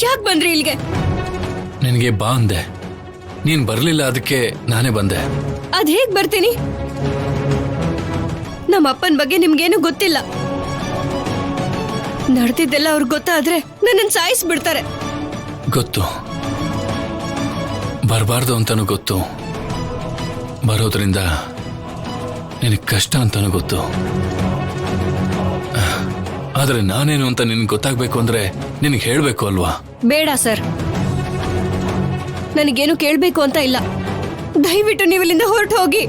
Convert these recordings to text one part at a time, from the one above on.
ಯಾಕೆ ಬಂದ್ರಿ ಇಲ್ಲಿಗೆ? ನಿನಗೆ ಬಾ ಅಂದೆ, ನೀನ್ ಬರ್ಲಿಲ್ಲ, ಅದಕ್ಕೆ ನಾನೇ ಬಂದೆ. ಅದ್ ಹೇಗ್ ಬರ್ತೀನಿ? ನಮ್ಮ ಅಪ್ಪನ ಬಗ್ಗೆ ನಿಮ್ಗೇನು ಗೊತ್ತಿಲ್ಲ. ನಡೆದಿದ್ದೆಲ್ಲ ಅವ್ರಿಗೆ ಗೊತ್ತಾದ್ರೆ ನನ್ನನ್ನು ಸಾಯಿಸ್ಬಿಡ್ತಾರೆ. ಗೊತ್ತು, ಬರಬಾರ್ದು ಅಂತಾನು ಗೊತ್ತು, ಬರೋದ್ರಿಂದ ನಿನಗೆ ಕಷ್ಟ ಅಂತಾನು ಗೊತ್ತು. ಆದ್ರೆ ನಾನೇನು ಅಂತ ನಿನ್ಗೆ ಗೊತ್ತಾಗ್ಬೇಕು ಅಂದ್ರೆ ನಿನಗೆ ಹೇಳ್ಬೇಕು ಅಲ್ವಾ? ಬೇಡ ಸರ್, ನನಗೇನು ಕೇಳ್ಬೇಕು ಅಂತ ಇಲ್ಲ. ದಯವಿಟ್ಟು ನೀವು ಇಲ್ಲಿಂದ ಹೊರಟು ಹೋಗಿ.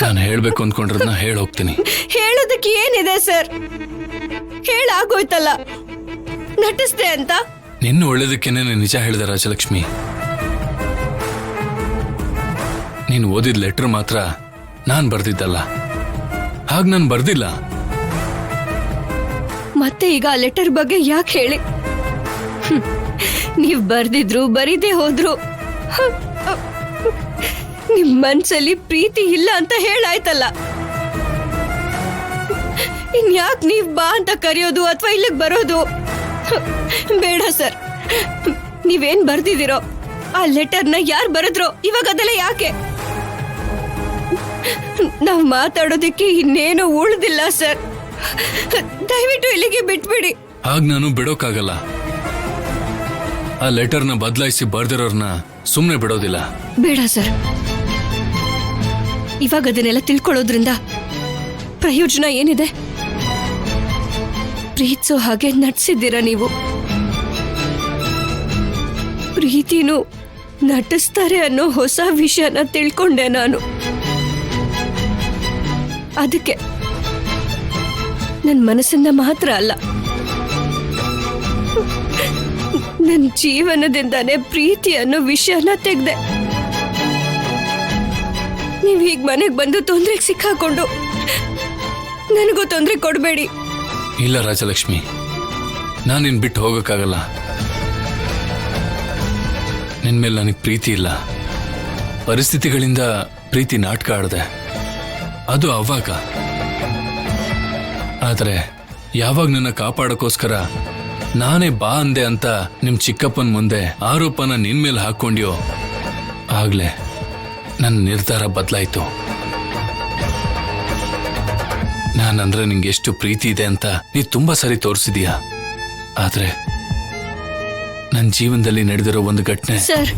ನಾನು ಹೇಳ್ಬೇಕು ಅಂದ್ಕೊಂಡ್ರನ್ನ ಹೇಳಿ ಹೋಗ್ತೀನಿ. ಹೇಳೋದಕ್ಕೆ ಏನಿದೆ ಸರ್? ಹೇಳಾಗೋಯ್ತಲ್ಲ, ನಟಿಸ್ದೆ ಅಂತ. ನಿನ್ನ ಒಳ್ಳೇದಕ್ಕೇನೆ ನಿಜ ಹೇಳಿದೆ ರಾಜಲಕ್ಷ್ಮಿ. ನೀನು ಓದಿದ ಲೆಟರ್ ಮಾತ್ರ ನಾನ್ ಬರ್ದಿದ್ದಲ್ಲ, ಹಾಗ ನಾನು ಬರ್ದಿಲ್ಲ. ಮತ್ತೆ ಈಗ ಆ ಲೆಟರ್ ಬಗ್ಗೆ ಯಾಕೆ ಹೇಳಿ? ನೀವ್ ಬರ್ದಿದ್ರು ಬರೀದೇ ಹೋದ್ರು ನಿಮ್ ಮನ್ಸಲ್ಲಿ ಪ್ರೀತಿ ಇಲ್ಲ ಅಂತ ಹೇಳಾಯ್ತಲ್ಲ. ಇನ್ಯಾಕ್ ನೀವ್ ಬಾ ಅಂತ ಕರೆಯೋದು ಅಥವಾ ಇಲ್ಲಿಗೆ ಬರೋದು? ಬೇಡ ಸರ್, ನೀವೇನ್ ಬರ್ದಿದಿರೋ ಆ ಲೆಟರ್ನ ಯಾರು ಬರೆದ್ರೋ ಇವಾಗ ಅದೆಲ್ಲ ಯಾಕೆ? ನಾವ್ ಮಾತಾಡೋದಕ್ಕೆ ಇನ್ನೇನು ಉಳ್ದಿಲ್ಲ ಸರ್. ದಯವಿಟ್ಟು ಇಲ್ಲಿಗೆ ಬಿಟ್ಬಿಡಿ. ಹಾಗ ನಾನು ಬಿಡೋಕ್ಕಾಗಲ್ಲ. ಆ ಲೆಟರ್ನ ಬದಲಾಯಿಸಿ ಬರ್ದಿರೋರ್ನ ಸುಮ್ನೆ ಬಿಡೋದಿಲ್ಲ. ಬೇಡ ಸರ್, ಇವಾಗ ಅದನ್ನೆಲ್ಲ ತಿಳ್ಕೊಳ್ಳೋದ್ರಿಂದ ಪ್ರಯೋಜನ ಏನಿದೆ? ಪ್ರೀತಿಸೋ ಹಾಗೆ ನಟಿಸಿದ್ದೀರಾ ನೀವು. ಪ್ರೀತಿನೂ ನಟಿಸ್ತಾರೆ ಅನ್ನೋ ಹೊಸ ವಿಷಯನ ತಿಳ್ಕೊಂಡೆ ನಾನು. ಅದಕ್ಕೆ ನನ್ನ ಮನಸ್ಸಿಂದ ಮಾತ್ರ ಅಲ್ಲ, ನನ್ನ ಜೀವನದಿಂದಾನೇ ಪ್ರೀತಿ ಅನ್ನೋ ವಿಷಯನ ತೆಗ್ದೆ. ನೀವ್ ಹೀಗ್ ಮನೆಗೆ ಬಂದು ತೊಂದ್ರೆಗೆ ಸಿಕ್ಕಾಕೊಂಡು ನನಗೂ ತೊಂದ್ರೆ ಕೊಡಬೇಡಿ. ಇಲ್ಲ ರಾಜಲಕ್ಷ್ಮಿ, ನಾನು ನಿನ್ ಬಿಟ್ಟು ಹೋಗಕ್ಕಾಗಲ್ಲ. ನಿನ್ ಮೇಲೆ ನನಗೆ ಪ್ರೀತಿ ಇಲ್ಲ. ಪರಿಸ್ಥಿತಿಗಳಿಂದ ಪ್ರೀತಿ ನಾಟಕ ಆಡ್ದೆ, ಅದು ಅವಾಗ. ಆದ್ರೆ ಯಾವಾಗ ನನ್ನ ಕಾಪಾಡೋಕೋಸ್ಕರ ನಾನೇ ಬಾ ಅಂದೆ ಅಂತ ನಿಮ್ ಚಿಕ್ಕಪ್ಪನ ಮುಂದೆ ಆರೋಪನ ನಿನ್ ಮೇಲೆ ಹಾಕೊಂಡ್ಯೋ, ಆಗ್ಲೇ ನನ್ನ ನಿರ್ಧಾರ ಬದಲಾಯ್ತು. ನಾನಂದ್ರೆ ನಿಂಗೆ ಎಷ್ಟು ಪ್ರೀತಿ ಇದೆ ಅಂತ ನೀ ತುಂಬಾ ಸರಿ ತೋರಿಸಿದೀಯ. ಆದ್ರೆ ನನ್ನ ಜೀವನದಲ್ಲಿ ನಡೆದಿರೋ ಒಂದು ಘಟನೆ ಸರ್